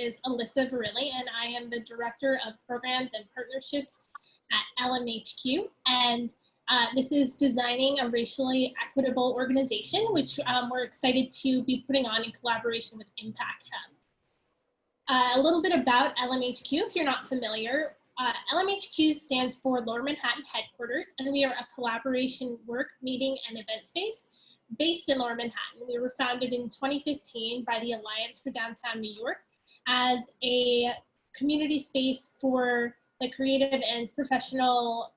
is Alyssa Virilli, and I am the Director of Programs and Partnerships at LMHQ. And this is designing a racially equitable organization, which we're excited to be putting on in collaboration with Impact Hub. A little bit about LMHQ, if you're not familiar. LMHQ stands for Lower Manhattan Headquarters, and we are a collaboration work, meeting, and event space based in Lower Manhattan. We were founded in 2015 by the Alliance for Downtown New York as a community space for the creative and professional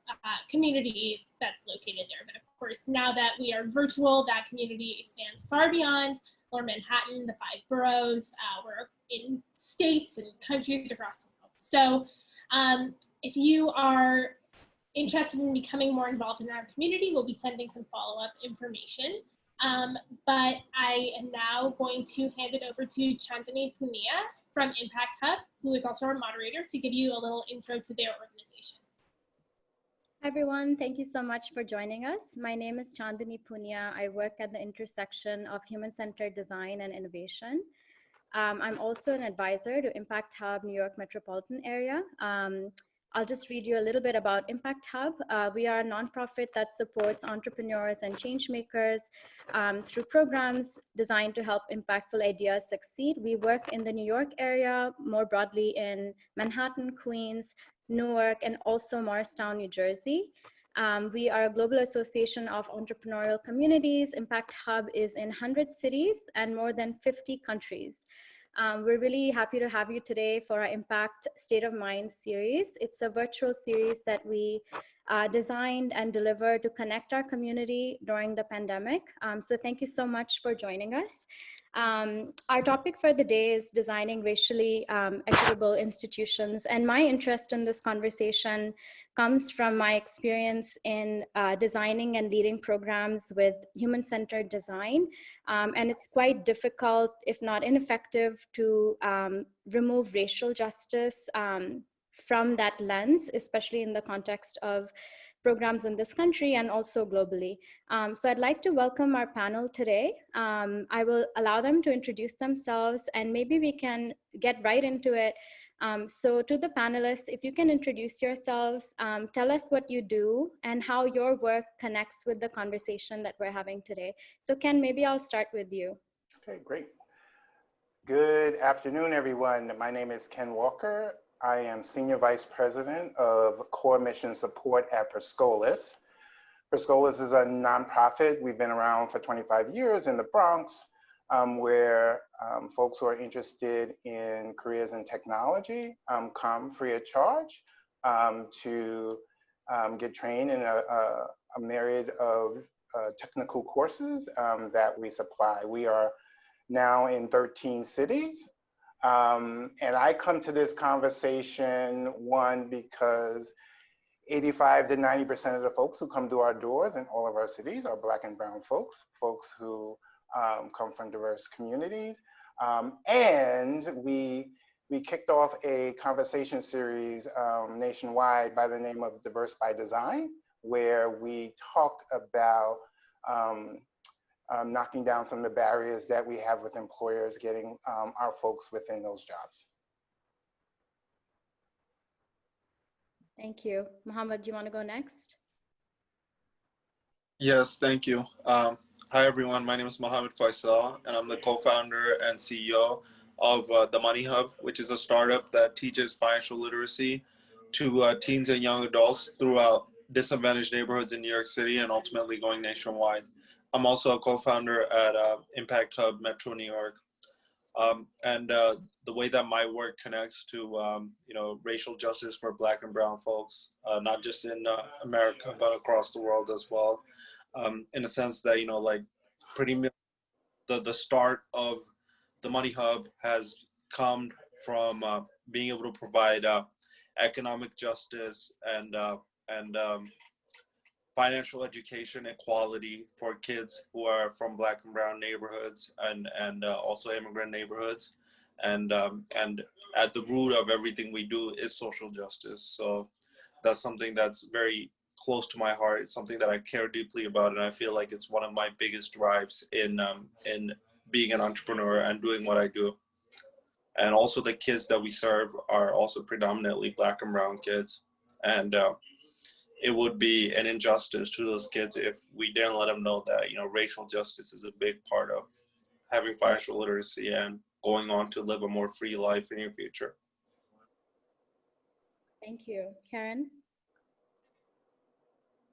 community that's located there. But of course, now that we are virtual, that community expands far beyond Lower Manhattan, the 5 boroughs. We're in states and countries across the world. So if you are interested in becoming more involved in our community, we'll be sending some follow-up information. But I am now going to hand it over to Chandani Punia from Impact Hub, who is also our moderator, to give you a little intro to their organization. Hi everyone, thank you so much for joining us. My name is Chandani Punia. I work at the intersection of human-centered design and innovation. I'm also an advisor to Impact Hub New York Metropolitan area. I'll just read you a little bit about Impact Hub. We are a nonprofit that supports entrepreneurs and change makers through programs designed to help impactful ideas succeed. We work in the New York area, more broadly in Manhattan, Queens, Newark, and also Morristown, New Jersey. We are a global association of entrepreneurial communities. Impact Hub is in 100 cities and more than 50 countries. We're really happy to have you today for our Impact State of Mind series. It's a virtual series that we designed and delivered to connect our community during the pandemic. So thank you so much for joining us. Our topic for the day is designing racially equitable institutions. And my interest in this conversation comes from my experience in designing and leading programs with human-centered design. And it's quite difficult, if not ineffective, to remove racial justice from that lens, especially in the context of programs in this country and also globally. So I'd like to welcome our panel today. I will allow them to introduce themselves and maybe we can get right into it. So to the panelists, if you can introduce yourselves, tell us what you do and how your work connects with the conversation that we're having today. So Ken, maybe I'll start with you. Okay, great. Good afternoon, everyone. My name is Ken Walker. I am Senior Vice President of Core Mission Support at Scholas. Scholas is a nonprofit. We've been around for 25 years in the Bronx, where folks who are interested in careers in technology come free of charge to get trained in a myriad of technical courses that we supply. We are now in 13 cities. And I come to this conversation, one, because 85 to 90% of the folks who come to our doors in all of our cities are Black and brown folks who come from diverse communities. And we kicked off a conversation series nationwide by the name of Diverse by Design, where we talk about knocking down some of the barriers that we have with employers getting our folks within those jobs. Thank you. Mohammed, do you want to go next? Yes, thank you. Hi, everyone. My name is Mohamed Faisal, and I'm the co-founder and CEO of The Money Hub, which is a startup that teaches financial literacy to teens and young adults throughout disadvantaged neighborhoods in New York City and ultimately going nationwide. I'm also a co-founder at Impact Hub Metro New York. And the way that my work connects to racial justice for Black and brown folks, not just in America, but across the world as well. In a sense that, like pretty much the start of the Money Hub has come from being able to provide economic justice and financial education equality for kids who are from Black and brown neighborhoods and also immigrant neighborhoods. And at the root of everything we do is social justice. So that's something that's very close to my heart. It's something that I care deeply about, and I feel like it's one of my biggest drives in being an entrepreneur and doing what I do. And also the kids that we serve are also predominantly Black and brown kids. And it would be an injustice to those kids if we didn't let them know that, racial justice is a big part of having financial literacy and going on to live a more free life in your future. Thank you. Karen,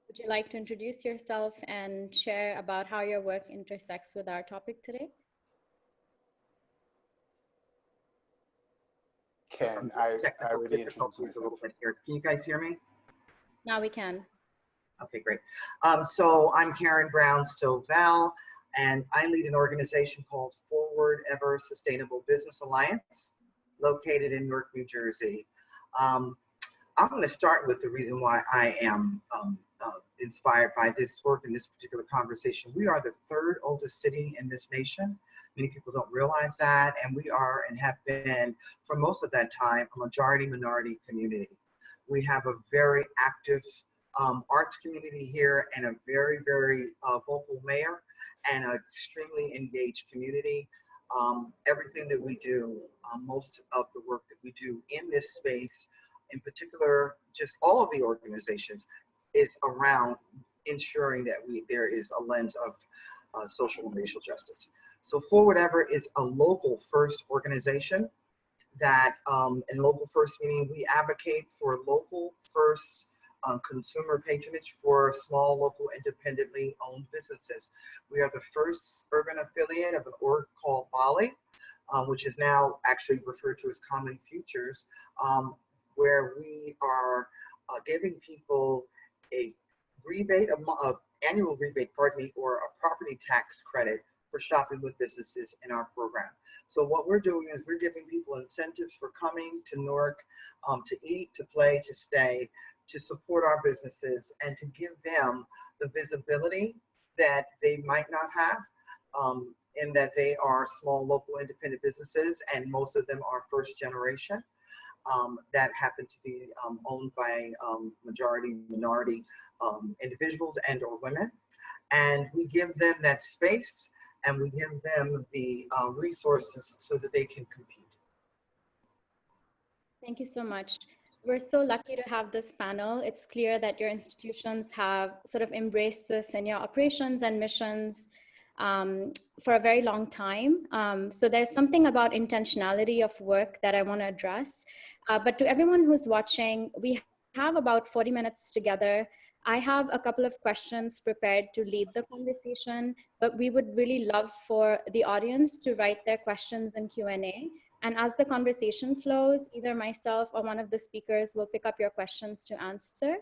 would you like to introduce yourself and share about how your work intersects with our topic today? Ken, I really difficulties a little bit here. Can you guys hear me? Now we can. Okay, great. So I'm Karen Brown-Stovell, and I lead an organization called Forward Ever Sustainable Business Alliance, located in Newark, New Jersey. I'm going to start with the reason why I am inspired by this work and this particular conversation. We are the third oldest city in this nation. Many people don't realize that, and we are and have been, for most of that time, a majority minority community. We have a very active arts community here and a very, very vocal mayor and an extremely engaged community. Everything that we do, most of the work that we do in this space, in particular, just all of the organizations, is around ensuring that there is a lens of social and racial justice. So Forward Ever is a local first organization that, in local first meaning, we advocate for local first consumer patronage for small, local, independently owned businesses. We are the first urban affiliate of an org called Bali, which is now actually referred to as Common Futures, where we are giving people a rebate, annual rebate, or a property tax credit for shopping with businesses in our program. So what we're doing is we're giving people incentives for coming to Newark to eat, to play, to stay, to support our businesses, and to give them the visibility that they might not have, in that they are small, local, independent businesses, and most of them are first generation. That happen to be owned by majority minority individuals and or women. And we give them that space and we give them the resources so that they can compete. Thank you so much. We're so lucky to have this panel. It's clear that your institutions have sort of embraced this in your operations and missions for a very long time. So there's something about intentionality of work that I want to address. But to everyone who's watching, we have about 40 minutes together. I have a couple of questions prepared to lead the conversation, but we would really love for the audience to write their questions in Q&A. And as the conversation flows, either myself or one of the speakers will pick up your questions to answer.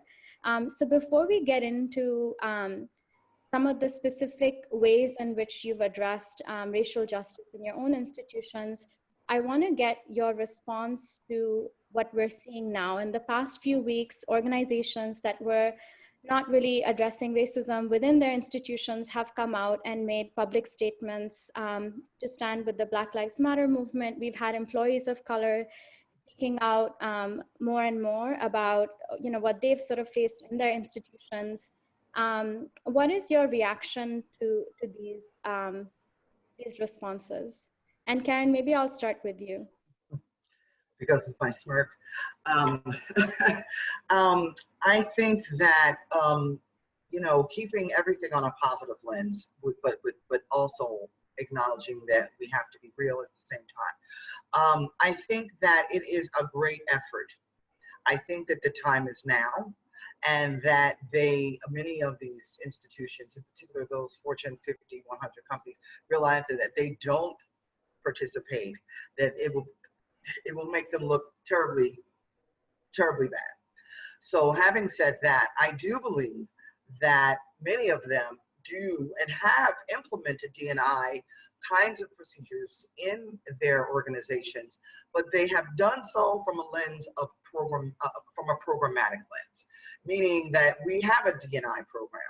So before we get into some of the specific ways in which you've addressed racial justice in your own institutions, I want to get your response to what we're seeing now. In the past few weeks, organizations that were not really addressing racism within their institutions have come out and made public statements to stand with the Black Lives Matter movement. We've had employees of color speaking out more and more about what they've sort of faced in their institutions. What is your reaction to these responses? And Karen, maybe I'll start with you. Because of my smirk. I think that, keeping everything on a positive lens, but also acknowledging that we have to be real at the same time. I think that it is a great effort. I think that the time is now, and that many of these institutions, in particular those Fortune 50, 100 companies, realize that they don't participate, that it will make them look terribly, terribly bad. So having said that, I do believe that many of them do and have implemented D&I kinds of procedures in their organizations, but they have done so from a lens of from a programmatic lens, meaning that we have a D&I program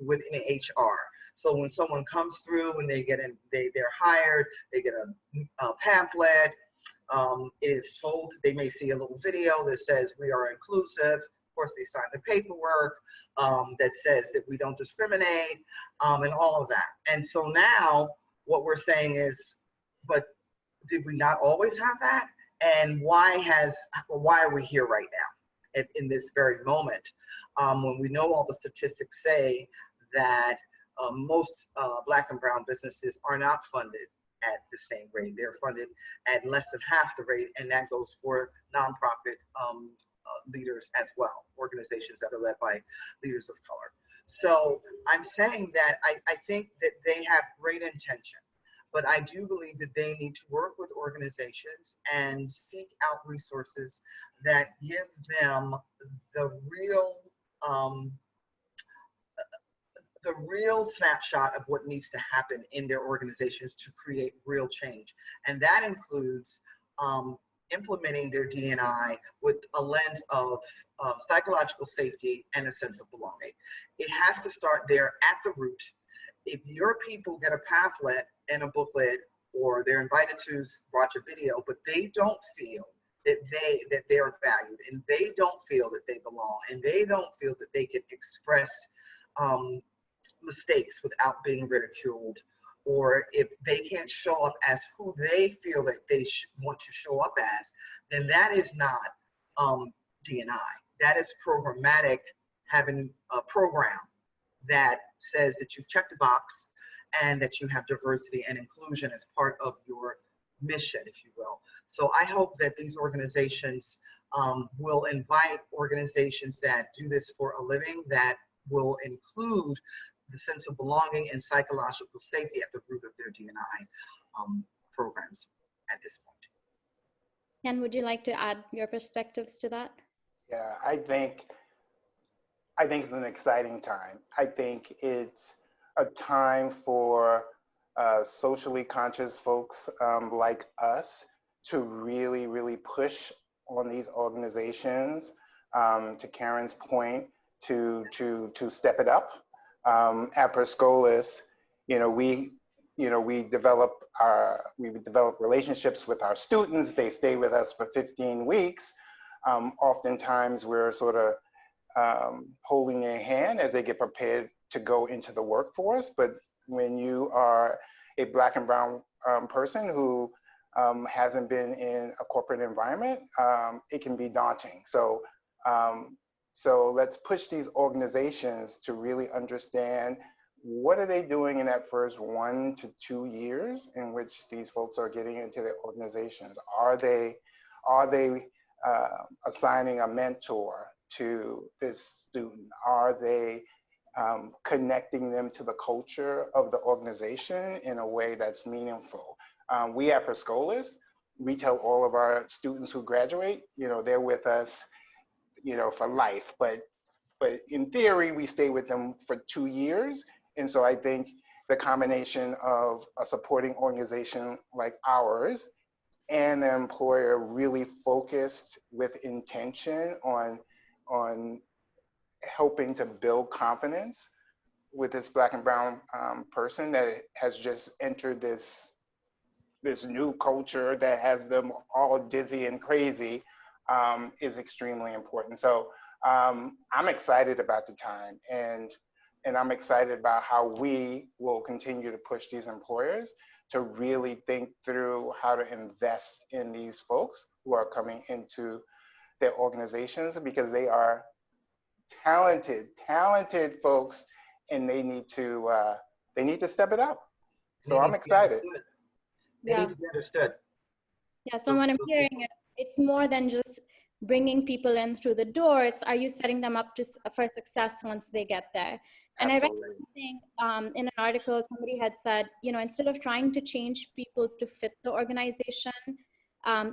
within HR. So when someone comes through and they're hired, they get a pamphlet. It is told, they may see a little video that says we are inclusive. Of course, they sign the paperwork that says that we don't discriminate, and all of that. And so now what we're saying is, but did we not always have that? And why are we here right now in this very moment? When we know all the statistics say that most Black and brown businesses are not funded at the same rate. They're funded at less than half the rate, and that goes for nonprofit leaders as well, organizations that are led by leaders of color. So I'm saying that I think that they have great intention, but I do believe that they need to work with organizations and seek out resources that give them the real snapshot of what needs to happen in their organizations to create real change. And that includes implementing their D&I with a lens of psychological safety and a sense of belonging. It has to start there at the root. If your people get a pamphlet and a booklet, or they're invited to watch a video, but they don't feel that they are valued, and they don't feel that they belong, and they don't feel that they can express mistakes without being ridiculed, or if they can't show up as who they feel that they want to show up as, then that is not D&I. That is programmatic, having a program that says that you've checked the box and that you have diversity and inclusion as part of your mission, if you will. So I hope that these organizations will invite organizations that do this for a living, that will include the sense of belonging and psychological safety at the root of their D&I programs at this point. Ken, would you like to add your perspectives to that? Yeah, I think it's an exciting time. I think it's a time for socially conscious folks like us to really, really push on these organizations, to Karen's point, to step it up. At Scholas, we develop relationships with our students. They stay with us for 15 weeks. Oftentimes we're sort of holding their hand as they get prepared to go into the workforce. But when you are a Black and brown person who hasn't been in a corporate environment, it can be daunting. So let's push these organizations to really understand what are they doing in that first 1 to 2 years in which these folks are getting into their organizations. Are they assigning a mentor to this student? Are they connecting them to the culture of the organization in a way that's meaningful? We at Scholas, we tell all of our students who graduate, they're with us, for life, but in theory, we stay with them for 2 years. And so I think the combination of a supporting organization like ours and the employer really focused with intention on helping to build confidence with this Black and brown person that has just entered this new culture that has them all dizzy and crazy, is extremely important. So I'm excited about the time, and I'm excited about how we will continue to push these employers to really think through how to invest in these folks who are coming into their organizations, because they are talented folks, and they need to step it up. So I'm excited. They need to be understood. Yeah, so when I'm hearing it, it's more than just bringing people in through the door. It's, are you setting them up for success once they get there? And absolutely. I read something in an article, somebody had said, instead of trying to change people to fit the organization,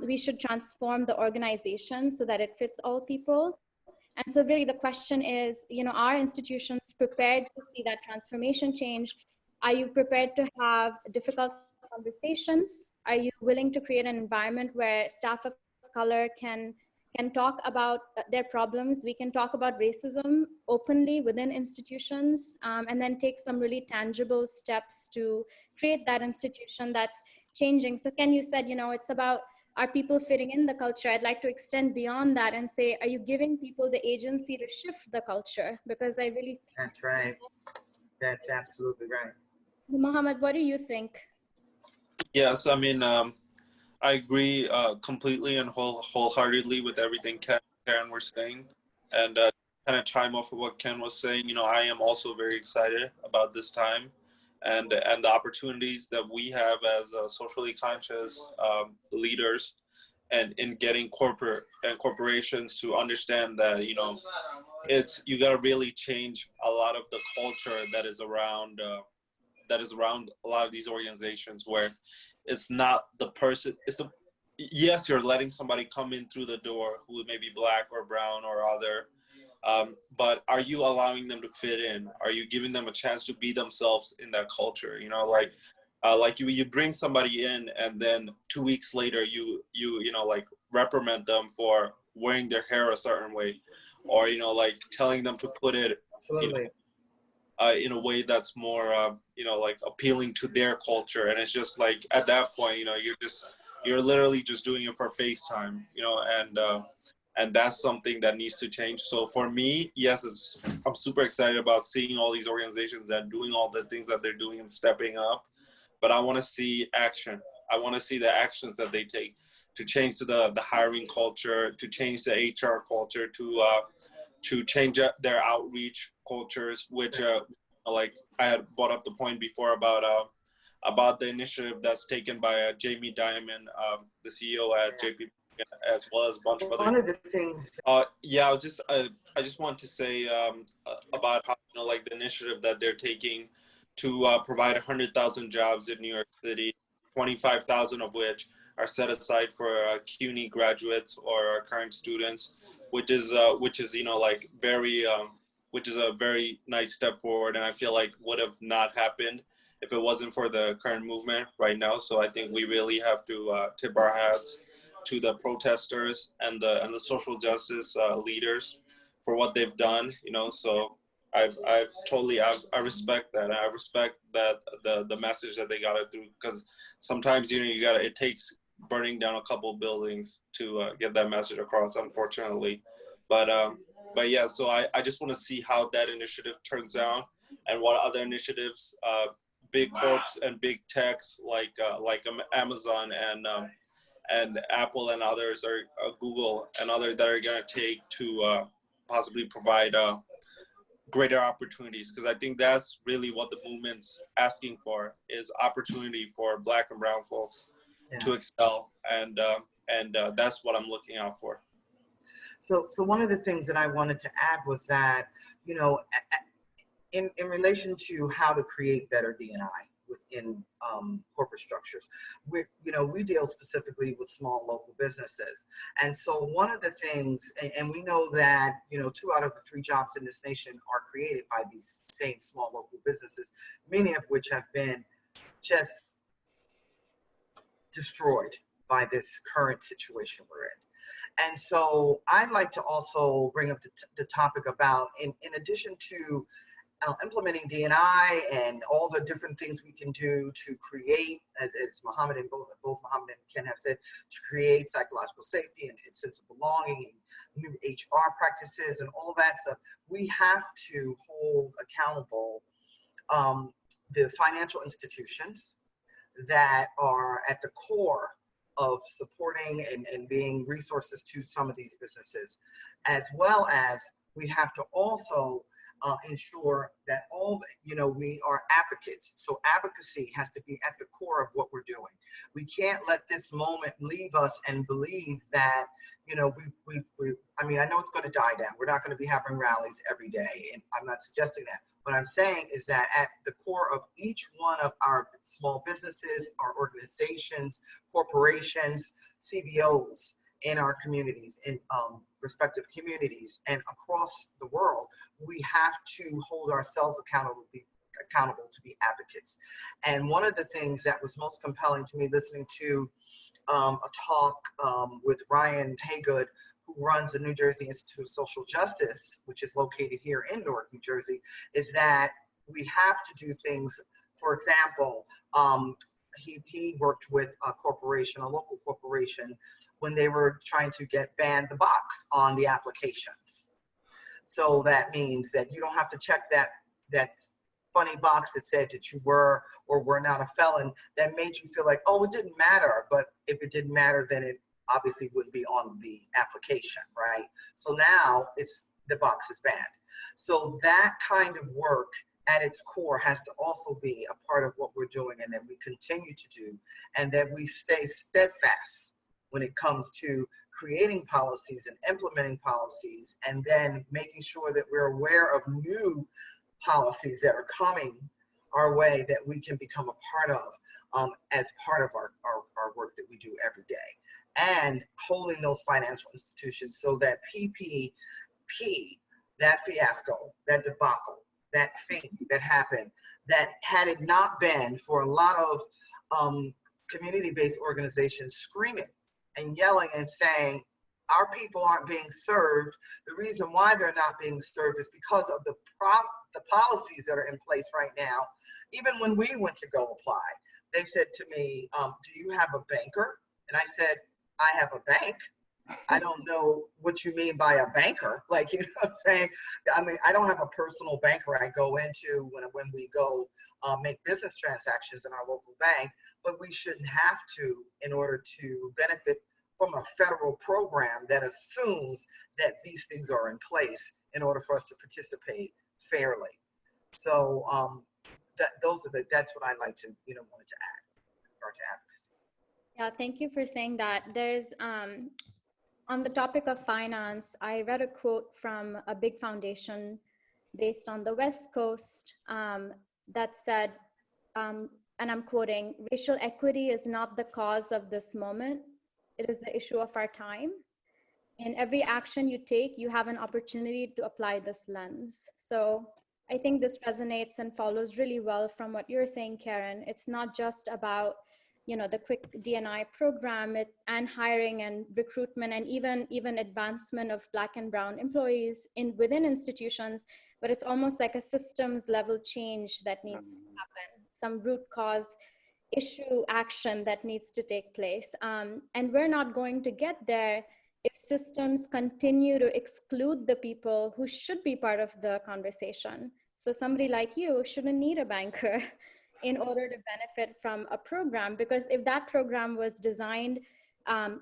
we should transform the organization so that it fits all people. And so really the question is, are institutions prepared to see that transformation change? Are you prepared to have difficult conversations? Are you willing to create an environment where staff of color can talk about their problems? We can talk about racism openly within institutions, and then take some really tangible steps to create that institution that's changing. So Ken, you said, it's about, are people fitting in the culture? I'd like to extend beyond that and say, are you giving people the agency to shift the culture? Because I really think that's right. That's absolutely right. Mohammed, what do you think? Yes, I mean, I agree completely and wholeheartedly with everything Karen was saying. And kind of chime off of what Ken was saying, you know, I am also very excited about this time and the opportunities that we have as socially conscious leaders, and in getting corporate and corporations to understand that, you know, you got to really change a lot of the culture that is around a lot of these organizations, where it's not the person, yes, you're letting somebody come in through the door who may be Black or brown or other, but are you allowing them to fit in? Are you giving them a chance to be themselves in that culture? You know, like you bring somebody in and then 2 weeks later you know, like reprimand them for wearing their hair a certain way, or, you know, like telling them to put it, Absolutely. you know, in a way that's more, you know, like appealing to their culture. And it's just like, at that point, you know, you're literally just doing it for FaceTime, you know, and that's something that needs to change. So for me, yes, I'm super excited about seeing all these organizations that are doing all the things that they're doing and stepping up, but I want to see action. I want to see the actions that they take to change the hiring culture, to change the HR culture, to change their outreach cultures, which like I had brought up the point before about the initiative that's taken by Jamie Dimon, the CEO at JP, as well as a bunch of other. One of the things. Yeah, I just want to say about how, you know, like the initiative that they're taking to provide 100,000 jobs in New York City, 25,000 of which are set aside for CUNY graduates or current students, which is you know, like which is a very nice step forward, and I feel like would have not happened if it wasn't for the current movement right now. So I think we really have to tip our hats to the protesters and the social justice leaders for what they've done. You know, so I respect that. And I respect that the message that they got it through, because sometimes, you know, it takes burning down a couple buildings to get that message across, unfortunately. But yeah, so I just want to see how that initiative turns out, and what other initiatives big corps and big techs like Amazon and Apple and others, or Google and others, that are going to take to possibly provide greater opportunities. Because I think that's really what the movement's asking for, is opportunity for Black and brown folks to excel, and that's what I'm looking out for. So one of the things that I wanted to add was that, you know, in relation to how to create better D&I within corporate structures, we deal specifically with small local businesses. And so one of the things, and we know that, you know, 2 out of the 3 jobs in this nation are created by these same small local businesses, many of which have been just destroyed by this current situation we're in. And so I'd like to also bring up the topic about, in addition to implementing D&I and all the different things we can do to create, as Mohammed and both Mohammed and Ken have said, to create psychological safety and a sense of belonging and new HR practices and all that stuff, we have to hold accountable the financial institutions that are at the core of supporting and being resources to some of these businesses, as well as we have to also ensure that we are advocates. So advocacy has to be at the core of what we're doing. We can't let this moment leave us and believe that, you know, I mean, I know it's going to die down. We're not going to be having rallies every day, and I'm not suggesting that. What I'm saying is that at the core of each one of our small businesses, our organizations, corporations, CBOs in our communities, in respective communities and across the world, we have to hold ourselves accountable to be advocates. And one of the things that was most compelling to me, listening to a talk with Ryan Haygood, who runs the New Jersey Institute of Social Justice, which is located here in Newark, New Jersey, is that we have to do things. For example, he worked with a corporation, a local corporation, when they were trying to ban the box on the applications. So that means that you don't have to check that funny box that said that you were or were not a felon, that made you feel like, oh, it didn't matter. But if it didn't matter, then it obviously wouldn't be on the application, right? So now the box is banned. So that kind of work at its core has to also be a part of what we're doing, and that we continue to do, and that we stay steadfast when it comes to creating policies and implementing policies, and then making sure that we're aware of new policies that are coming our way that we can become a part of as part of our work that we do every day, and holding those financial institutions so that PPP, that fiasco, that debacle, that thing that happened, that had it not been for a lot of community-based organizations screaming and yelling and saying, our people aren't being served. The reason why they're not being served is because of the policies that are in place right now. Even when we went to go apply, they said to me, do you have a banker? And I said, I have a bank. I don't know what you mean by a banker. Like, you know what I'm saying? I mean, I don't have a personal banker I go into when we go make business transactions in our local bank, but we shouldn't have to in order to benefit from a federal program that assumes that these things are in place in order for us to participate fairly. So that's what I'd like to, wanted to add or to advocacy. Yeah, thank you for saying that. There's, on the topic of finance, I read a quote from a big foundation based on the West Coast that said, and I'm quoting, racial equity is not the cause of this moment, it is the issue of our time. In every action you take, you have an opportunity to apply this lens. So I think this resonates and follows really well from what you're saying, Karen. It's not just about the quick D&I program and hiring and recruitment and even advancement of Black and Brown employees within institutions, but it's almost like a systems level change that needs to happen, some root cause issue action that needs to take place. And we're not going to get there if systems continue to exclude the people who should be part of the conversation. So somebody like you shouldn't need a banker in order to benefit from a program, because if that program was designed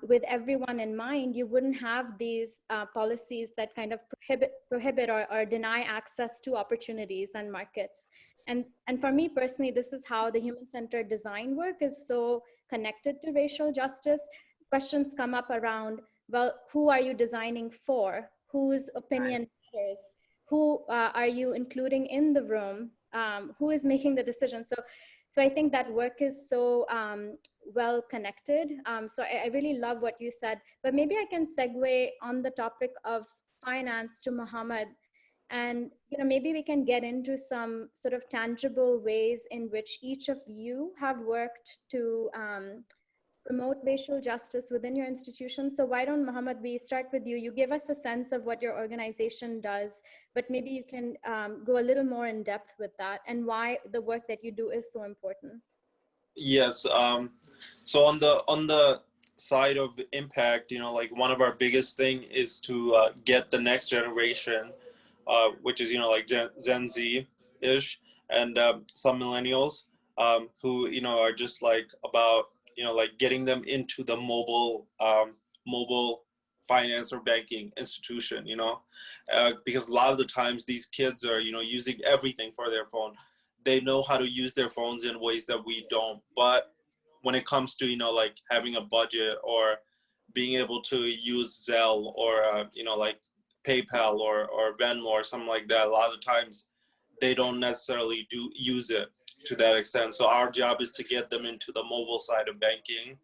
with everyone in mind, you wouldn't have these policies that kind of prohibit or deny access to opportunities and markets. And for me personally, this is how the human-centered design work is so connected to racial justice. Questions come up around, well, who are you designing for? Whose opinion matters? Who are you including in the room? Who is making the decision? So I think that work is so well connected. So I really love what you said, but maybe I can segue on the topic of finance to Mohammed. And maybe we can get into some sort of tangible ways in which each of you have worked to promote racial justice within your institution. So why don't, Mohammed, we start with you. You gave us a sense of what your organization does, but maybe you can go a little more in depth with that and why the work that you do is so important. Yes. So on the side of impact, like one of our biggest thing is to get the next generation, which is, like Gen Z-ish and some millennials who, are just like about, like getting them into the mobile finance or banking institution, because a lot of the times these kids are, using everything for their phone. They know how to use their phones in ways that we don't. But when it comes to, like having a budget or being able to use Zelle or, like PayPal or Venmo or something like that, a lot of times they don't necessarily use it to that extent. So our job is to get them into the mobile side of banking.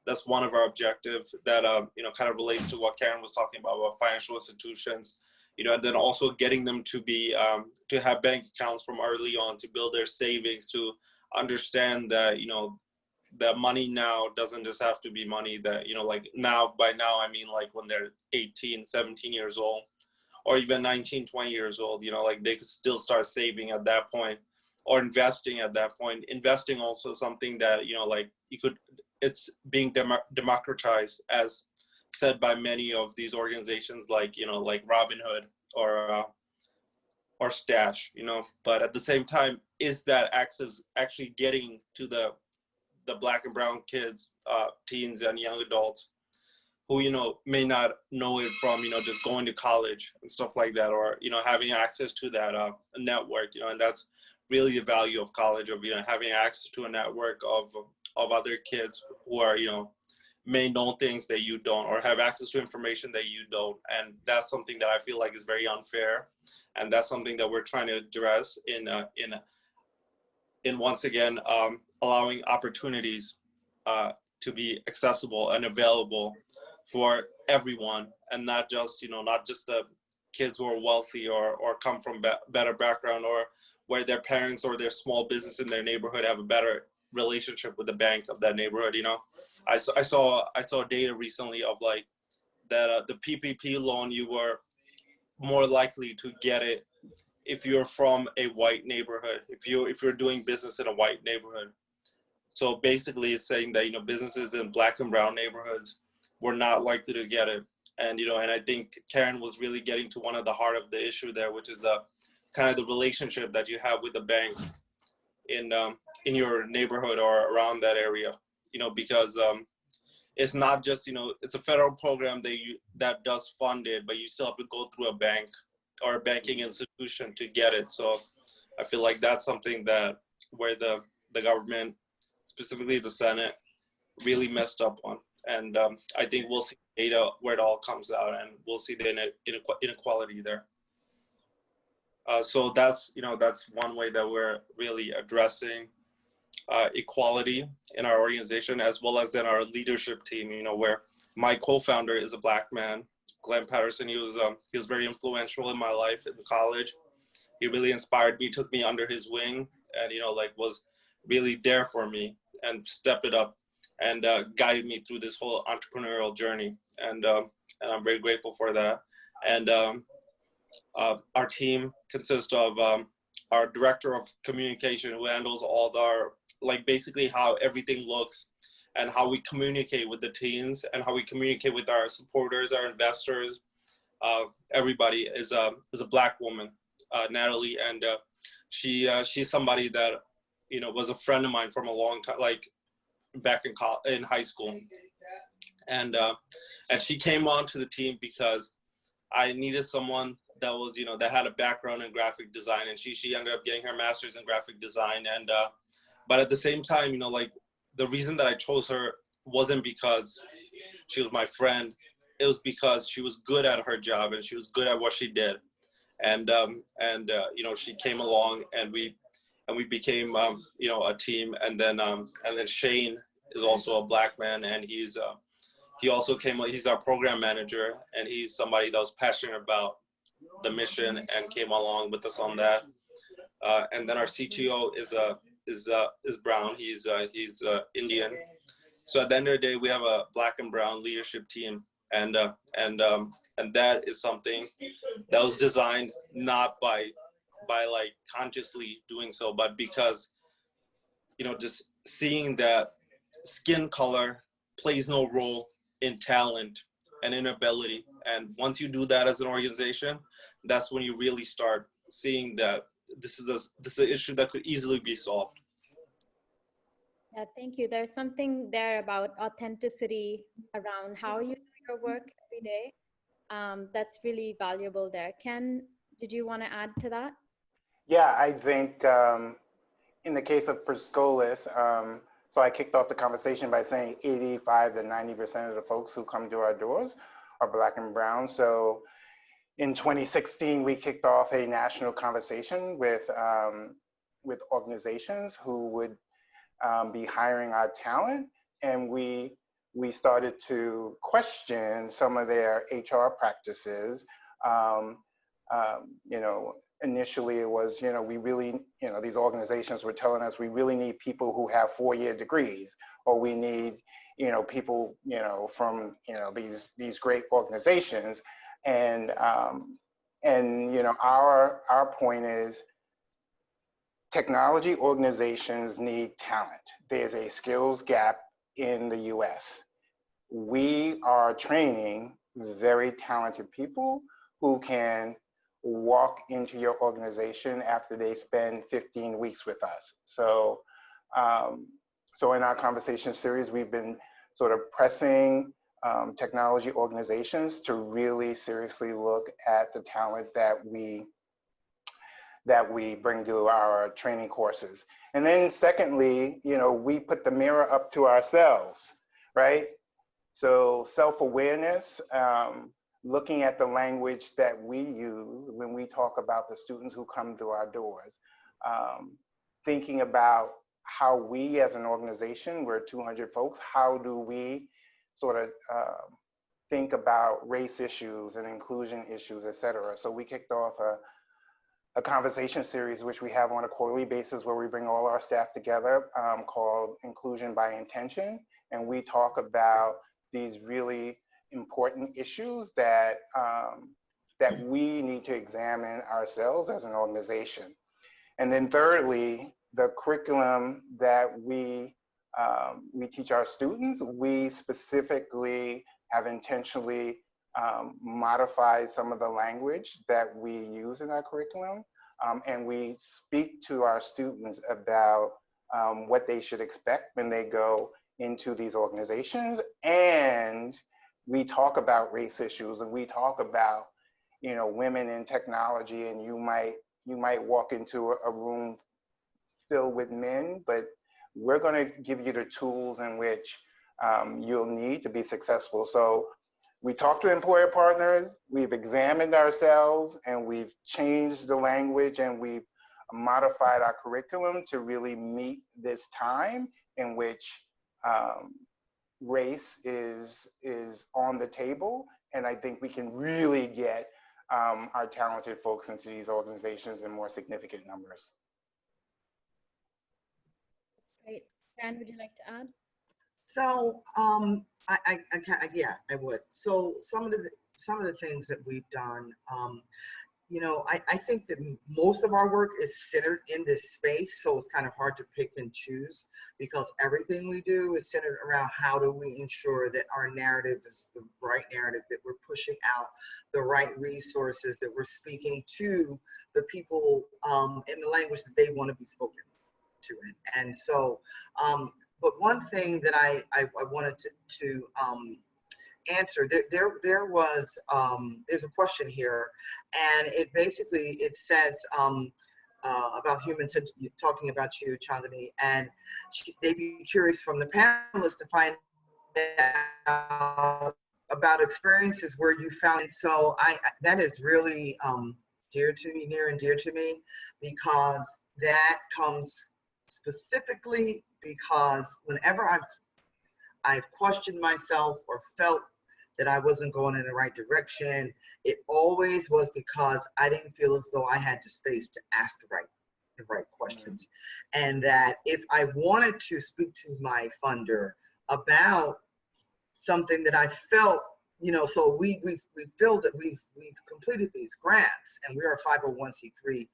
That's one of our objectives that, kind of relates to what Karen was talking about financial institutions, and then also getting them to be, to have bank accounts from early on, to build their savings, to understand that, that money now doesn't just have to be money that, like by now, I mean, like when they're 18, 17 years old, or even 19, 20 years old, like they could still start saving at that point or investing at that point. Investing also something that, like it's being democratized, as said by many of these organizations like, like Robinhood or Stash, but at the same time, is that access actually getting to the Black and brown kids, teens and young adults who, you know, may not know it from, you know, just going to college and stuff like that, or, you know, having access to that network, you know, and that's really the value of college, of, you know, having access to a network of other kids who are, you know, may know things that you don't, or have access to information that you don't. And that's something that I feel like is very unfair. And that's something that we're trying to address in once again, allowing opportunities to be accessible and available for everyone, and not just, you know, not just the kids who are wealthy or come from better background, or where their parents or their small business in their neighborhood have a better relationship with the bank of that neighborhood. You know, I saw data recently of like that the PPP loan, you were more likely to get it if you're from a white neighborhood, if you're doing business in a white neighborhood. So basically it's saying that, you know, businesses in Black and brown neighborhoods were not likely to get it. And, you know, and I think Karen was really getting to one of the heart of the issue there, which is the kind of the relationship that you have with the bank in your neighborhood or around that area, you know, because it's not just, you know, it's a federal program that does fund it, but you still have to go through a bank or a banking institution to get it. So I feel like that's something that where the government, specifically the Senate, really messed up on. And I think we'll see data where it all comes out, and we'll see the inequality there. So that's, you know, that's one way that we're really addressing equality in our organization, as well as in our leadership team, you know, where my co-founder is a Black man, Glenn Patterson. He was very influential in my life in college. He really inspired me, took me under his wing, and, you know, like was really there for me and stepped it up and guided me through this whole entrepreneurial journey. And I'm very grateful for that. And our team consists of our director of communication, who handles all our, like basically how everything looks and how we communicate with the teams and how we communicate with our supporters, our investors. Everybody is a Black woman, Natalie, and she's somebody that, you know, was a friend of mine from a long time, like back in high school, and she came onto the team because I needed someone that was, you know, that had a background in graphic design, and she ended up getting her master's in graphic design. And but at the same time, you know, like the reason that I chose her wasn't because she was my friend. It was because she was good at her job and she was good at what she did. And you know, she came along and we became you know, a team. And then Shane is also a Black man, and he also he's our program manager, and he's somebody that was passionate about the mission and came along with us on that. And then our CTO is brown. He's Indian. So at the end of the day, we have a Black and brown leadership team, and that is something that was designed not by like consciously doing so, but because, you know, just seeing that skin color plays no role in talent and in ability. And once you do that as an organization, that's when you really start seeing that this is an issue that could easily be solved. Yeah, thank you. There's something there about authenticity around how you do your work every day. That's really valuable there. Ken, did you want to add to that? Yeah, I think in the case of Scholas, so I kicked off the conversation by saying 85 to 90% of the folks who come to our doors are Black and brown. So in 2016, we kicked off a national conversation with organizations who would be hiring our talent, and we started to question some of their HR practices. You know, initially it was, you know, we really, you know, these organizations were telling us we really need people who have 4-year degrees, or we need, you know, people, you know, from, you know, these great organizations. And you know, our point is, technology organizations need talent. There's a skills gap in the US. We are training very talented people who can walk into your organization after they spend 15 weeks with us. So, so in our conversation series, we've been sort of pressing technology organizations to really seriously look at the talent that we bring to our training courses. And then secondly, you know, we put the mirror up to ourselves, right? So self-awareness, looking at the language that we use when we talk about the students who come through our doors, thinking about how we as an organization, we're 200 folks, how do we sort of think about race issues and inclusion issues, et cetera. So we kicked off a conversation series, which we have on a quarterly basis, where we bring all our staff together, called Inclusion by Intention. And we talk about these really important issues that, that we need to examine ourselves as an organization. And then thirdly, the curriculum that we teach our students, we specifically have intentionally modified some of the language that we use in our curriculum. And we speak to our students about what they should expect when they go into these organizations. And we talk about race issues, and we talk about, you know, women in technology, and you might walk into a room filled with men, but we're going to give you the tools in which you'll need to be successful. So we talk to employer partners, we've examined ourselves, and we've changed the language, and we've modified our curriculum to really meet this time in which race is on the table. And I think we can really get our talented folks into these organizations in more significant numbers. Great. Dan, would you like to add? So yeah, I would. So some of the things that we've done, you know, I think that most of our work is centered in this space, so it's kind of hard to pick and choose, because everything we do is centered around how do we ensure that our narrative is the right narrative, that we're pushing out the right resources, that we're speaking to the people in the language that they want to be spoken to. And so, but one thing that I wanted to answer, there was, there's a question here, and it basically, it says about humans, talking about you, Chandani, and they'd be curious from the panelists to find out about experiences where you found. So that is really dear to me, near and dear to me, because that comes specifically because whenever I've questioned myself or felt that I wasn't going in the right direction, it always was because I didn't feel as though I had the space to ask the right questions. And that if I wanted to speak to my funder about something that I felt, you know, so we feel that we've completed these grants, and we are a 501c3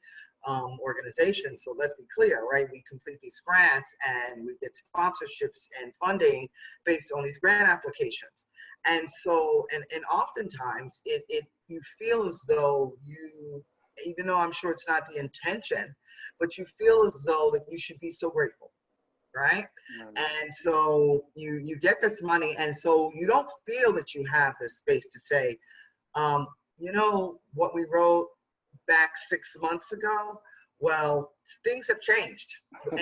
organization. So let's be clear, right? We complete these grants and we get sponsorships and funding based on these grant applications. And so, and oftentimes you feel as though you, even though I'm sure it's not the intention, but you feel as though that you should be so grateful, right? And so you get this money, and so you don't feel that you have this space to say, you know, what we wrote back 6 months ago, well, things have changed. And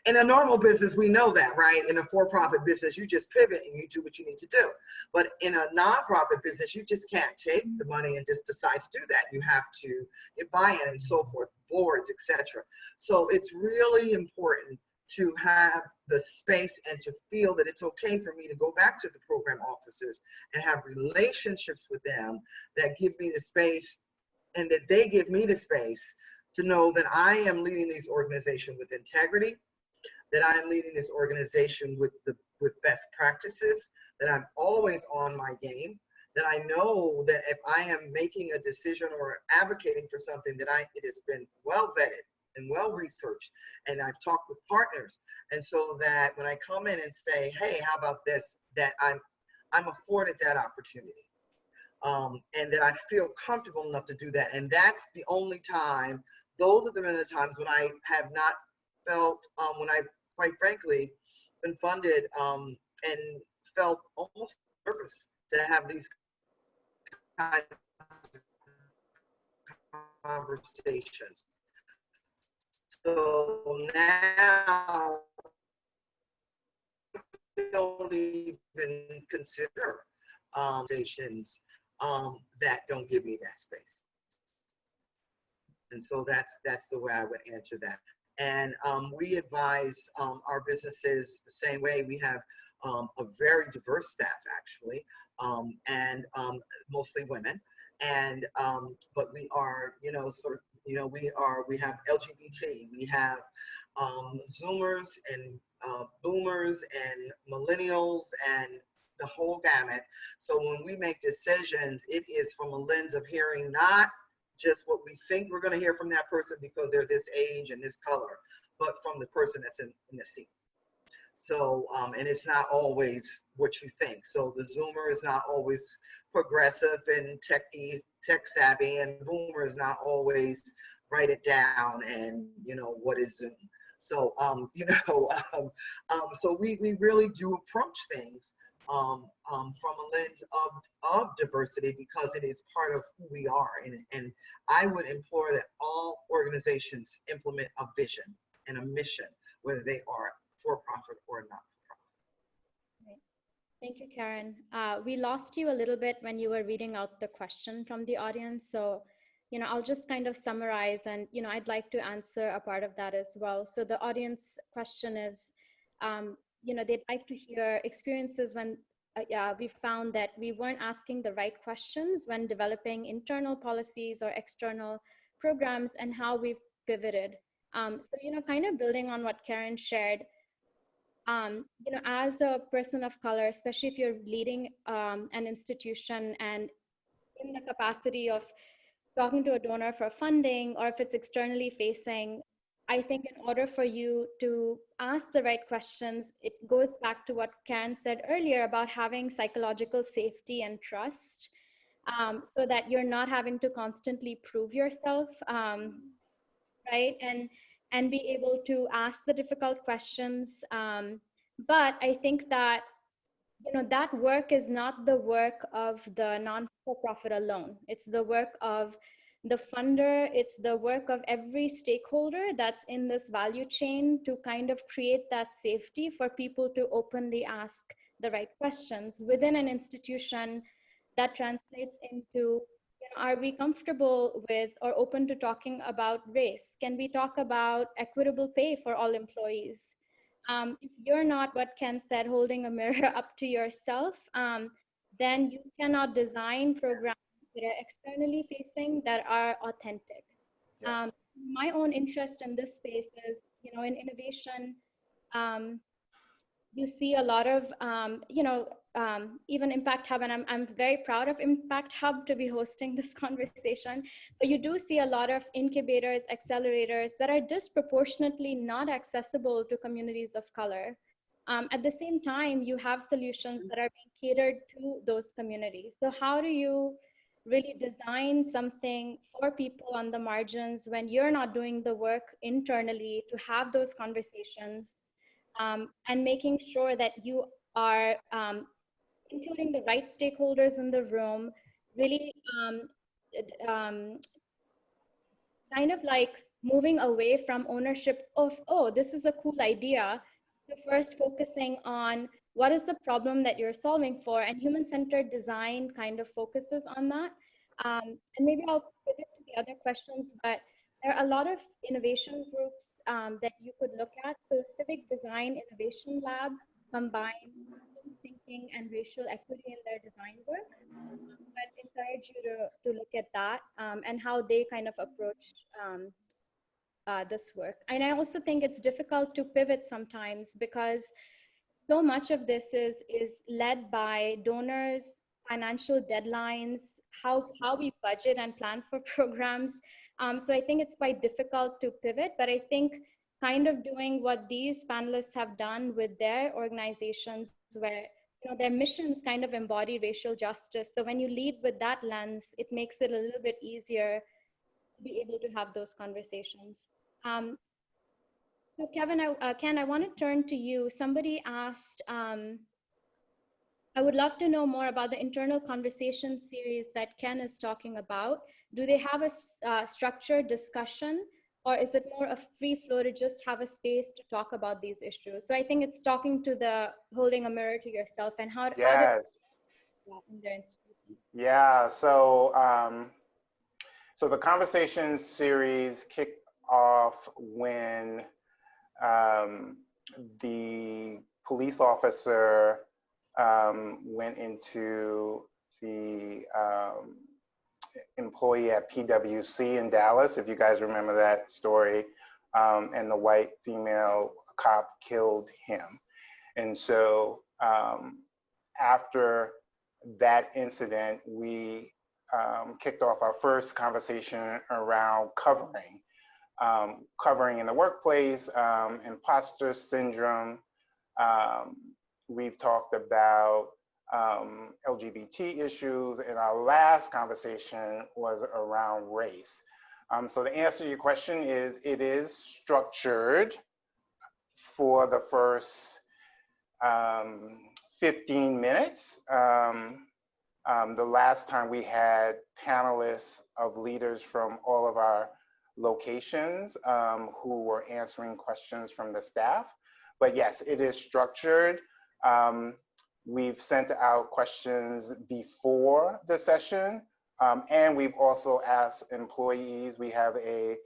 in a normal business, we know that, right? In a for-profit business, you just pivot and you do what you need to do. But in a nonprofit business, you just can't take the money and just decide to do that. You have to get buy-in and so forth, boards, etc. So it's really important to have the space and to feel that it's okay for me to go back to the program officers and have relationships with them that give me the space, and that they give me the space to know that I am leading this organization with integrity, that I am leading this organization with best practices, that I'm always on my game, that I know that if I am making a decision or advocating for something, that it has been well vetted and well researched, and I've talked with partners, and so that when I come in and say, hey, how about this, that I'm afforded that opportunity. and that I feel comfortable enough to do that. And that's the only time, those are the many times when I have not felt, when I, quite frankly, been funded and felt almost nervous to have these kind of conversations. So now I don't even consider conversations that don't give me that space. And so that's the way I would answer that. And we advise our businesses the same way. We have a very diverse staff, actually, and mostly women. And but we are, you know, sort of, you know, we have LGBT, we have Zoomers and Boomers and Millennials and the whole gamut. So when we make decisions, it is from a lens of hearing not just what we think we're going to hear from that person because they're this age and this color, but from the person that's in the seat. So, and it's not always what you think. So the Zoomer is not always progressive and tech savvy, and Boomer is not always write it down and, you know, what is Zoom. So, you know, so we really do approach things from a lens of diversity because it is part of who we are. And I would implore that all organizations implement a vision and a mission, whether they are for-profit or not. Right. Thank you, Karen. We lost you a little bit when you were reading out the question from the audience. So, you know, I'll just kind of summarize and, you know, I'd like to answer a part of that as well. So the audience question is, you know, they'd like to hear experiences when we found that we weren't asking the right questions when developing internal policies or external programs and how we've pivoted. So, you know, kind of building on what Karen shared, you know, as a person of color, especially if you're leading an institution and in the capacity of talking to a donor for funding, or if it's externally facing, I think in order for you to ask the right questions, it goes back to what Karen said earlier about having psychological safety and trust, so that you're not having to constantly prove yourself, right? And be able to ask the difficult questions. But I think that, you know, that work is not the work of the non-for-profit alone. It's the work of the funder. It's the work of every stakeholder that's in this value chain to kind of create that safety for people to openly ask the right questions within an institution. That translates into, you know, are we comfortable with or open to talking about race? Can we talk about equitable pay for all employees? If you're not, what Ken said, holding a mirror up to yourself, then you cannot design programs that are externally facing that are authentic. Yeah. My own interest in this space is, you know, in innovation, you see a lot of, you know, even Impact Hub, and I'm very proud of Impact Hub to be hosting this conversation, but you do see a lot of incubators, accelerators that are disproportionately not accessible to communities of color. At the same time, you have solutions that are being catered to those communities. So how do you really design something for people on the margins when you're not doing the work internally to have those conversations? And making sure that you are including the right stakeholders in the room, really kind of like moving away from ownership of, oh, this is a cool idea, to first focusing on what is the problem that you're solving for, and human-centered design kind of focuses on that. And maybe I'll pivot to the other questions, but there are a lot of innovation groups that you could look at. So Civic Design Innovation Lab combines systems thinking and racial equity in their design work. I'd encourage you to look at that and how they kind of approach this work. And I also think it's difficult to pivot sometimes because so much of this is led by donors, financial deadlines, how we budget and plan for programs. So I think it's quite difficult to pivot, but I think kind of doing what these panelists have done with their organizations, where their missions kind of embody racial justice. So when you lead with that lens, it makes it a little bit easier to be able to have those conversations. So Kevin, Ken, I want to turn to you. Somebody asked, I would love to know more about the internal conversation series that Ken is talking about. Do they have a structured discussion, or is it more a free flow to just have a space to talk about these issues? So I think it's talking to the holding a mirror to yourself and how Yes. in their institution. Yeah. So the conversation series kicked off when the police officer went into the employee at PwC in Dallas, if you guys remember that story, and the white female cop killed him. And so after that incident, we kicked off our first conversation around covering in the workplace, imposter syndrome. We've talked about LGBT issues, and our last conversation was around race. So the answer to your question is, it is structured for the first 15 minutes. The last time we had panelists of leaders from all of our locations who were answering questions from the staff. But yes, it is structured. We've sent out questions before the session, and we've also asked employees. We have a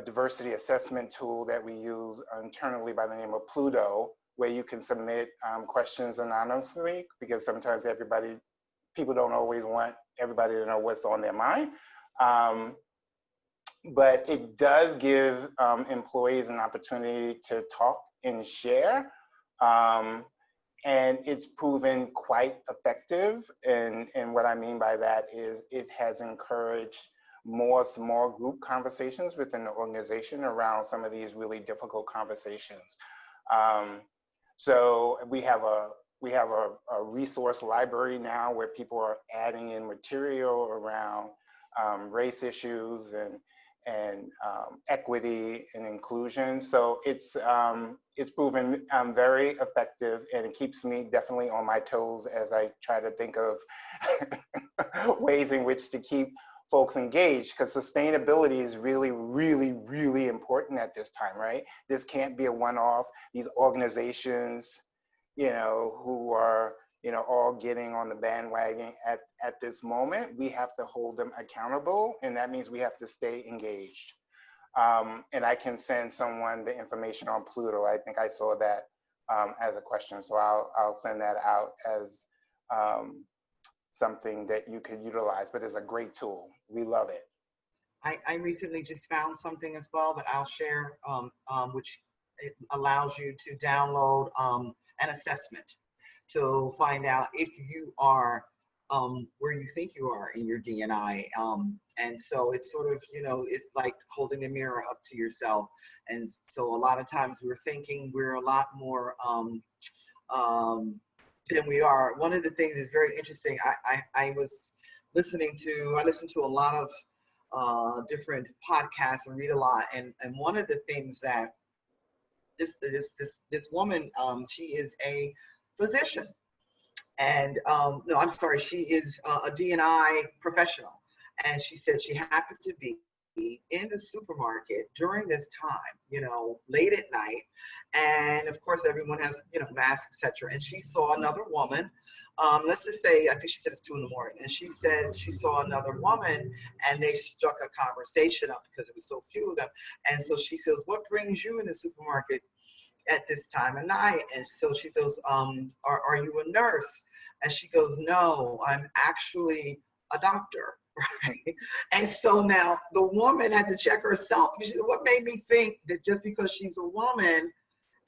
diversity assessment tool that we use internally by the name of Pluto, where you can submit questions anonymously, because sometimes people don't always want everybody to know what's on their mind. But it does give employees an opportunity to talk and share. And it's proven quite effective. And what I mean by that is it has encouraged more small group conversations within the organization around some of these really difficult conversations. So we have a resource library now where people are adding in material around race issues and equity and inclusion. So it's proven very effective, and it keeps me definitely on my toes as I try to think of ways in which to keep folks engaged, because sustainability is really, really, really important at this time, right? This can't be a one-off. These organizations, who are, all getting on the bandwagon at this moment, we have to hold them accountable, and that means we have to stay engaged. And I can send someone the information on Pluto. I think I saw that as a question, so I'll send that out as something that you could utilize, but it's a great tool. We love it. I recently just found something as well that I'll share, which it allows you to download an assessment to find out if you are where you think you are in your D&I. And so it's sort of, it's like holding a mirror up to yourself. And so a lot of times we're thinking we're a lot more than we are. One of the things is very interesting. I listen to a lot of different podcasts and read a lot. And one of the things that this woman, she is a physician. And no, I'm sorry, she is a D&I professional. And she said she happened to be in the supermarket during this time, late at night. And of course, everyone has, masks, etc. And she saw another woman, let's just say, I think she said it's 2 in the morning. And she says she saw another woman and they struck a conversation up because it was so few of them. And so she says, what brings you in the supermarket at this time of night? And so she goes, are you a nurse? And she goes, no, I'm actually a doctor. Right? And so now the woman had to check herself. She said, what made me think that just because she's a woman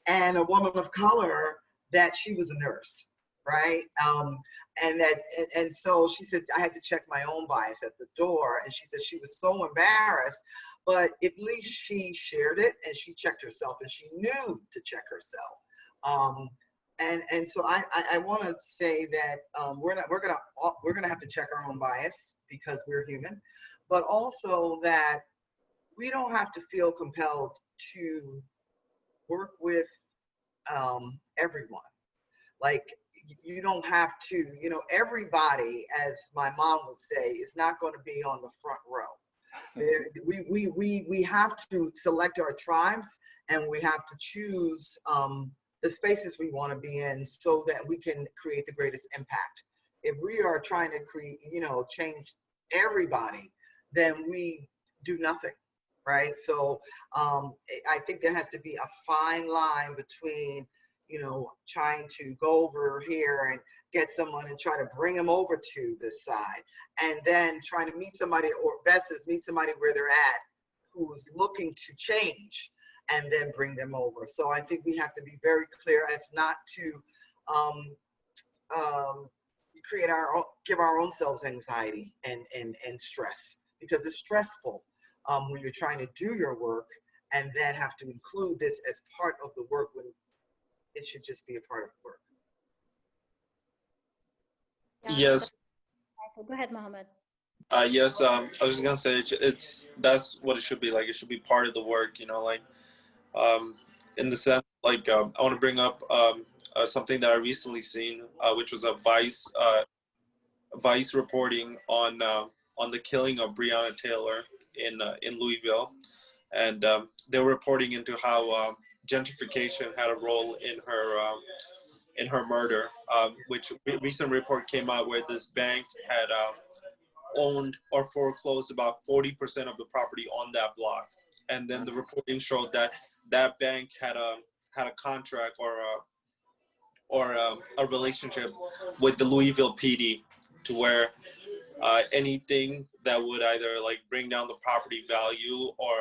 and a woman of color, that she was a nurse, right? And so she said, I had to check my own bias at the door. And she said she was so embarrassed, but at least she shared it and she checked herself and she knew to check herself. And so I want to say that we're gonna have to check our own bias because we're human, but also that we don't have to feel compelled to work with everyone. Like, you don't have to, you know, everybody, as my mom would say, is not going to be on the front row. We have to select our tribes, and we have to choose the spaces we want to be in so that we can create the greatest impact. If we are trying to create, you know, change everybody, then we do nothing, right? So I think there has to be a fine line between, you know, trying to go over here and get someone and try to bring them over to this side, and then trying to meet somebody, or best is meet somebody where they're at, who's looking to change, and then bring them over. So I think we have to be very clear as not to create our own, give our own selves anxiety and stress, because it's stressful when you're trying to do your work and then have to include this as part of the work when it should just be a part of work. Yes. Go ahead, Mohammed. Yes. I was just gonna say that's what it should be like. It should be part of the work. You know, like in the sense, like I want to bring up something that I recently seen, which was a Vice reporting on the killing of Breonna Taylor in Louisville, and they were reporting into how gentrification had a role in her murder, which recent report came out where this bank had owned or foreclosed about 40% of the property on that block, and then the reporting showed that that bank had a contract or a relationship with the Louisville PD, to where anything that would either like bring down the property value, or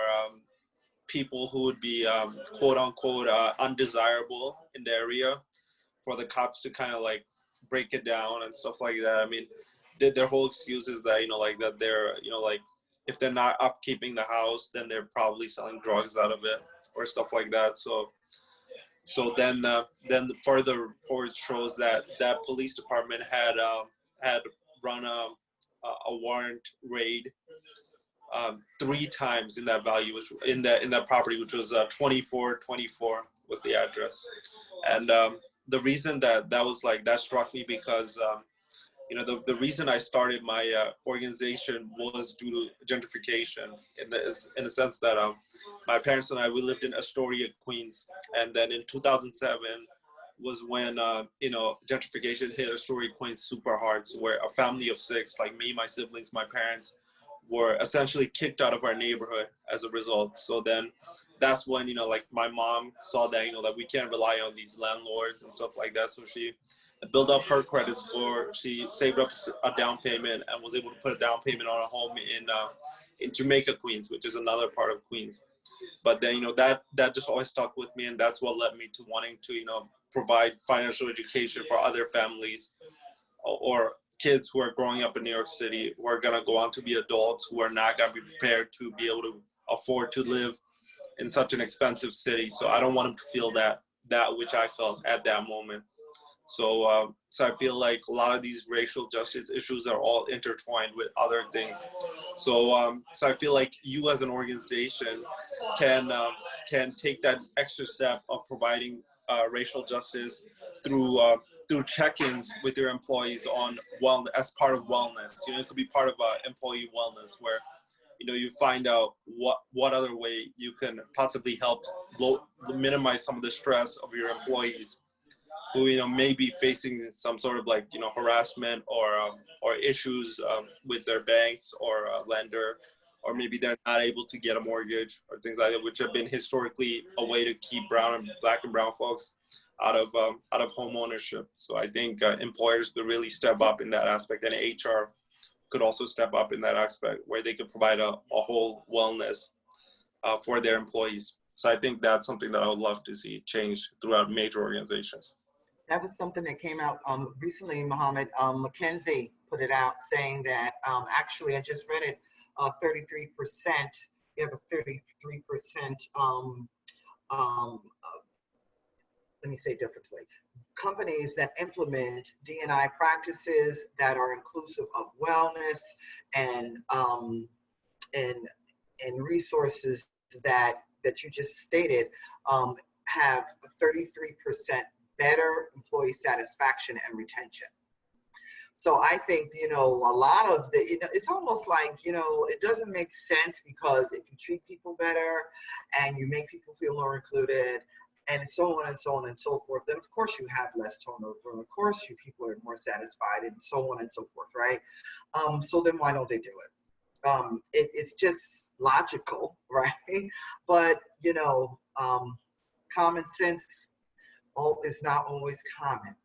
people who would be quote unquote undesirable in the area, for the cops to kind of like break it down and stuff like that. I mean, their whole excuse is that, you know, like that they're, you know, like if they're not upkeeping the house, then they're probably selling drugs out of it or stuff like that. So then further report shows that that police department had run a warrant raid 3 times in that value, which in that property, which was 2424 was the address. And the reason that was like, that struck me because you know, the reason I started my organization was due to gentrification, in the sense that my parents and I, we lived in Astoria, Queens, and then in 2007 was when you know, gentrification hit Astoria, Queens super hard. So where a family of 6, like me, my siblings, my parents, were essentially kicked out of our neighborhood as a result. So then that's when, you know, like my mom saw that, you know, that we can't rely on these landlords and stuff like that. So she built up her credit score. She saved up a down payment and was able to put a down payment on a home in Jamaica, Queens, which is another part of Queens. But then, you know, that just always stuck with me, and that's what led me to wanting to, you know, provide financial education for other families or kids who are growing up in New York City, who are gonna go on to be adults, who are not gonna be prepared to be able to afford to live in such an expensive city. So I don't want them to feel that which I felt at that moment. So so I feel like a lot of these racial justice issues are all intertwined with other things. So so I feel like you as an organization can take that extra step of providing racial justice through check-ins with your employees on wellness, as part of wellness. You know, it could be part of employee wellness, where, you know, you find out what other way you can possibly help minimize some of the stress of your employees, who, you know, may be facing some sort of like, you know, harassment or issues with their banks or lender, or maybe they're not able to get a mortgage or things like that, which have been historically a way to keep black and brown folks out of home ownership. So I think employers could really step up in that aspect, and HR could also step up in that aspect, where they could provide a whole wellness for their employees. So I think that's something that I would love to see change throughout major organizations. That was something that came out recently, Mohammed. McKinsey put it out saying that actually, I just read it, 33%, you have a 33% let me say it differently, companies that implement D&I practices that are inclusive of wellness and resources that you just stated have 33% better employee satisfaction and retention. So I think, you know, a lot of the, you know, it's almost like, you know, it doesn't make sense, because if you treat people better and you make people feel more included and so on and so on and so forth, then of course you have less turnover, and of course you people are more satisfied, and so on and so forth, right? So then why don't they do it? It's just logical, right? But, you know, common sense is not always common,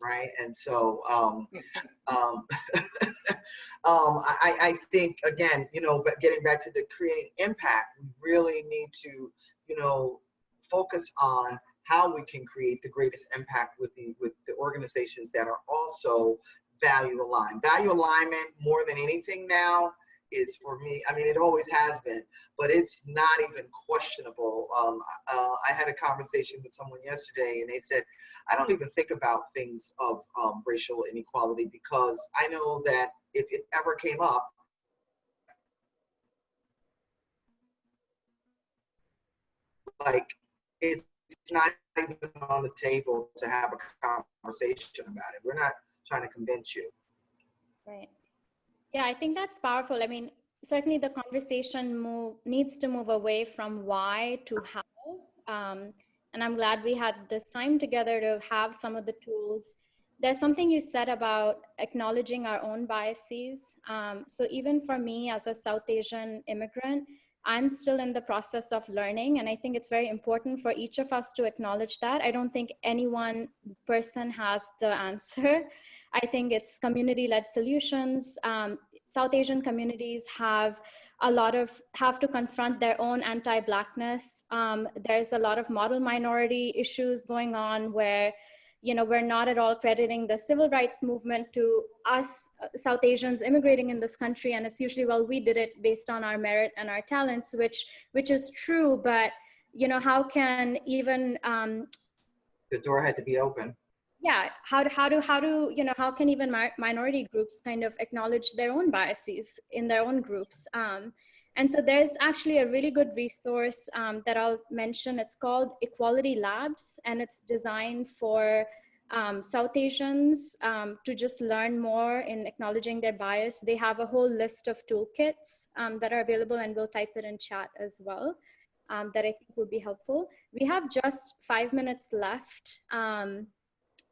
right? And so I think, again, you know, but getting back to the creating impact, we really need to, you know, focus on how we can create the greatest impact with the organizations that are also value aligned. Value alignment, more than anything now, is, for me, I mean, it always has been, but it's not even questionable. I had a conversation with someone yesterday, and they said, I don't even think about things of racial inequality, because I know that if it ever came up, like, it's not even on the table to have a conversation about it. We're not trying to convince you. Right. Yeah, I think that's powerful. I mean, certainly the conversation needs to move away from why to how. And I'm glad we had this time together to have some of the tools. There's something you said about acknowledging our own biases. So even for me as a South Asian immigrant, I'm still in the process of learning. And I think it's very important for each of us to acknowledge that. I don't think any one person has the answer. I think it's community-led solutions. South Asian communities have to confront their own anti-Blackness. There's a lot of model minority issues going on where, you know, we're not at all crediting the civil rights movement to us South Asians immigrating in this country. And it's usually, well, we did it based on our merit and our talents, which is true. But, you know, how can even the door had to be open. Yeah, how do you know, how can even minority groups kind of acknowledge their own biases in their own groups? And so there's actually a really good resource that I'll mention. It's called Equality Labs, and it's designed for South Asians to just learn more in acknowledging their bias. They have a whole list of toolkits that are available, and we'll type it in chat as well, that I think would be helpful. We have just 5 minutes left.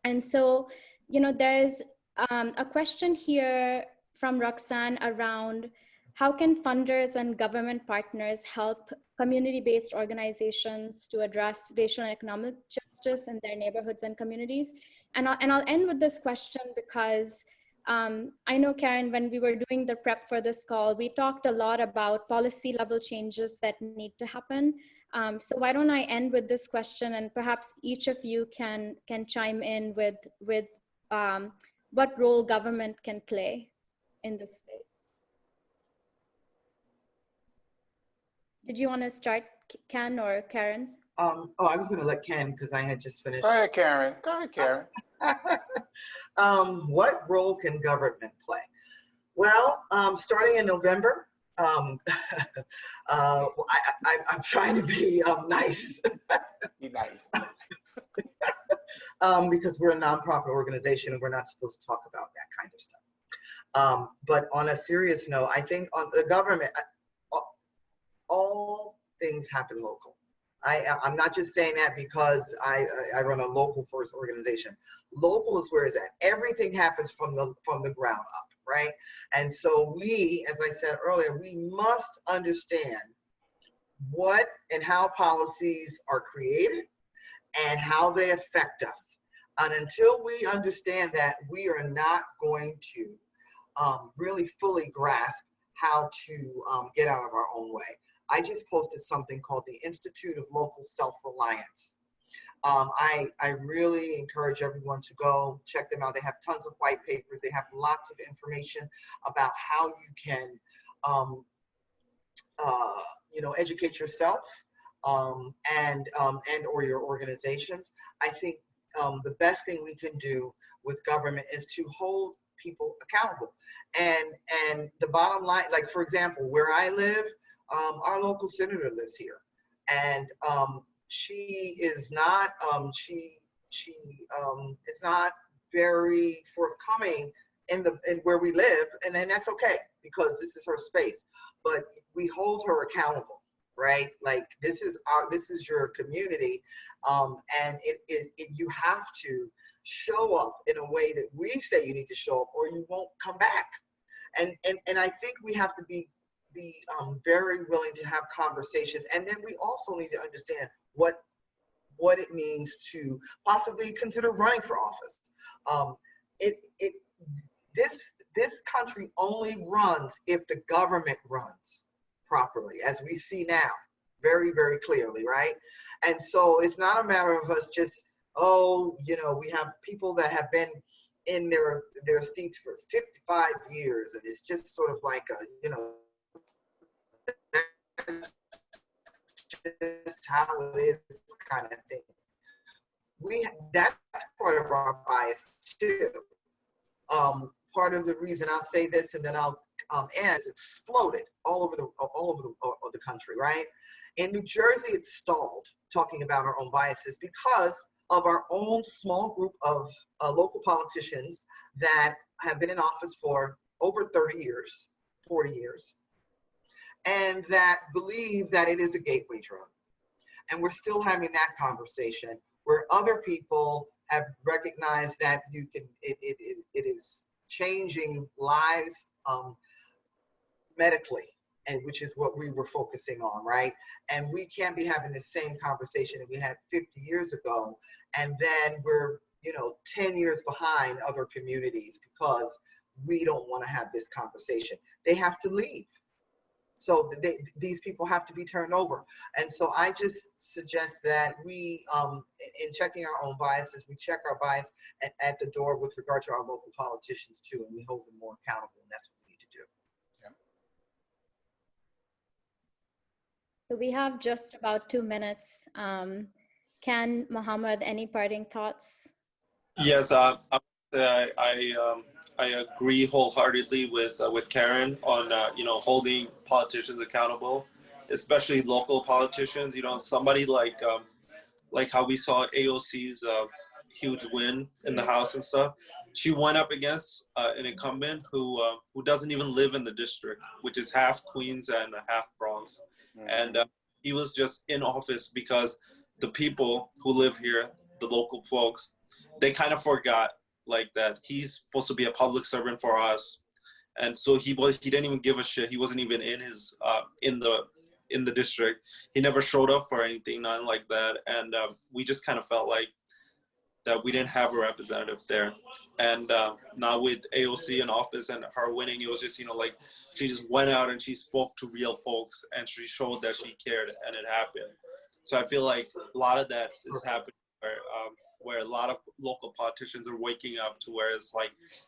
And so, you know, there's a question here from Roxanne around how can funders and government partners help community-based organizations to address racial and economic justice in their neighborhoods and communities? And I'll end with this question because I know, Karen, when we were doing the prep for this call, we talked a lot about policy level changes that need to happen. So why don't I end with this question, and perhaps each of you can chime in with what role government can play in this space. Did you want to start, Ken or Karen? Oh, I was going to let Ken, because I had just finished. Go ahead, Karen. Go ahead, Karen. What role can government play? Well, starting in November, I'm trying to be nice. Be nice. Because we're a nonprofit organization and we're not supposed to talk about that kind of stuff. But on a serious note, I think on the government, all things happen local. I'm not just saying that because I run a local first organization. Local is where it's at. Everything happens from the ground up, right? And so we, as I said earlier, we must understand what and how policies are created and how they affect us. And until we understand that, we are not going to really fully grasp how to get out of our own way. I just posted something called the Institute of Local Self-Reliance. I really encourage everyone to go check them out. They have tons of white papers. They have lots of information about how you can, you know, educate yourself and or your organizations. I think the best thing we can do with government is to hold people accountable. And the bottom line, like for example, where I live, our local senator lives here, and she is not is not very forthcoming in where we live, and then that's okay because this is her space. But we hold her accountable, right? Like this is your community, and you have to show up in a way that we say you need to show up, or you won't come back. And I think we have to be very willing to have conversations, and then we also need to understand what it means to possibly consider running for office. This country only runs if the government runs properly, as we see now, very, very clearly, right? And so it's not a matter of us just, we have people that have been in their seats for 55 years, and it's just sort of like just how it is kind of thing. That's part of our bias too. Part of the reason I'll say this, and then I'll end, is exploded all over the country, right? In New Jersey, it's stalled, talking about our own biases, because of our own small group of local politicians that have been in office for over 30 years, 40 years, and that believe that it is a gateway drug. And we're still having that conversation, where other people have recognized that it is changing lives medically, and which is what we were focusing on, right? And we can't be having the same conversation that we had 50 years ago, and then we're 10 years behind other communities because we don't want to have this conversation. They have to leave. So these people have to be turned over. And so I just suggest that we, in checking our own biases, we check our bias at the door with regard to our local politicians too, and we hold them more accountable, and that's what we need to do. So we have just about 2 minutes. Ken, Mohammed, any parting thoughts? Yes, I agree wholeheartedly with Karen on holding politicians accountable, especially local politicians. Somebody like how we saw AOC's huge win in the House and stuff. She went up against an incumbent who doesn't even live in the district, which is half Queens and half Bronx, and he was just in office because the people who live here, the local folks, they kind of forgot that he's supposed to be a public servant for us, and so he didn't even give a shit. He wasn't even in his in the district. He never showed up for anything, nothing like that, and we just kind of felt like that we didn't have a representative there. And now with AOC in office and her winning, it was just she just went out and she spoke to real folks and she showed that she cared, and it happened. So I feel like a lot of that is happening where a lot of local politicians are waking up to where it's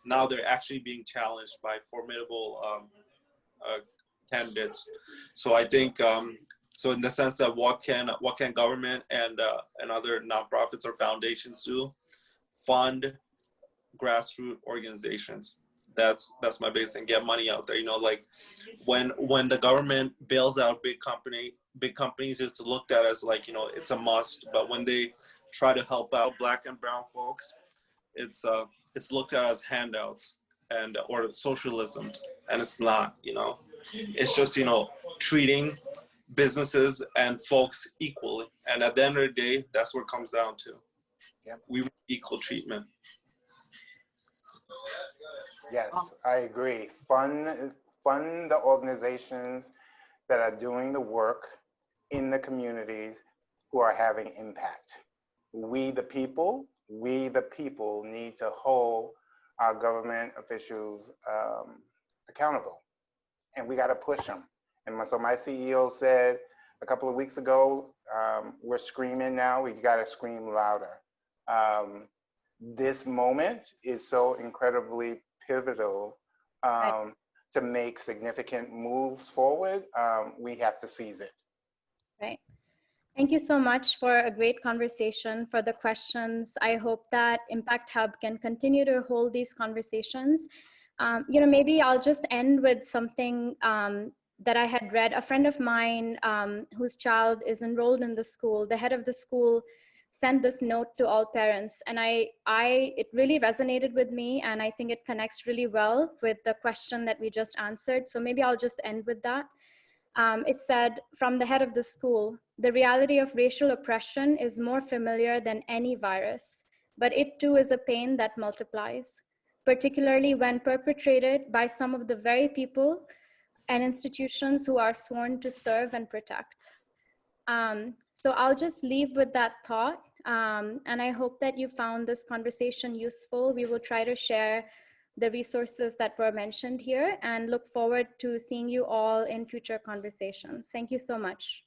now they're actually being challenged by formidable candidates. So I think so in the sense that what can government and other nonprofits or foundations do? Fund grassroots organizations. That's my biggest thing. Get money out there. When the government bails out big companies is to look at as it's a must. But when they try to help out Black and brown folks, it's looked at as handouts or socialism, and it's not. It's just treating businesses and folks equally, and at the end of the day, that's what it comes down to. Yep. We want equal treatment. Yes, I agree. Fund the organizations that are doing the work in the communities who are having impact. We the people need to hold our government officials accountable, and we got to push them. And so my CEO said a couple of weeks ago, we're screaming now, we got to scream louder. This moment is so incredibly pivotal to make significant moves forward. We have to seize it. Right. Thank you so much for a great conversation, for the questions. I hope that Impact Hub can continue to hold these conversations. Maybe I'll just end with something that I had read. A friend of mine whose child is enrolled in the school, the head of the school sent this note to all parents, and it really resonated with me, and I think it connects really well with the question that we just answered. So maybe I'll just end with that. It said, from the head of the school, the reality of racial oppression is more familiar than any virus, but it too is a pain that multiplies, particularly when perpetrated by some of the very people and institutions who are sworn to serve and protect. So I'll just leave with that thought. And I hope that you found this conversation useful. We will try to share the resources that were mentioned here and look forward to seeing you all in future conversations. Thank you so much.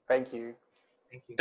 Thank you. Thank you.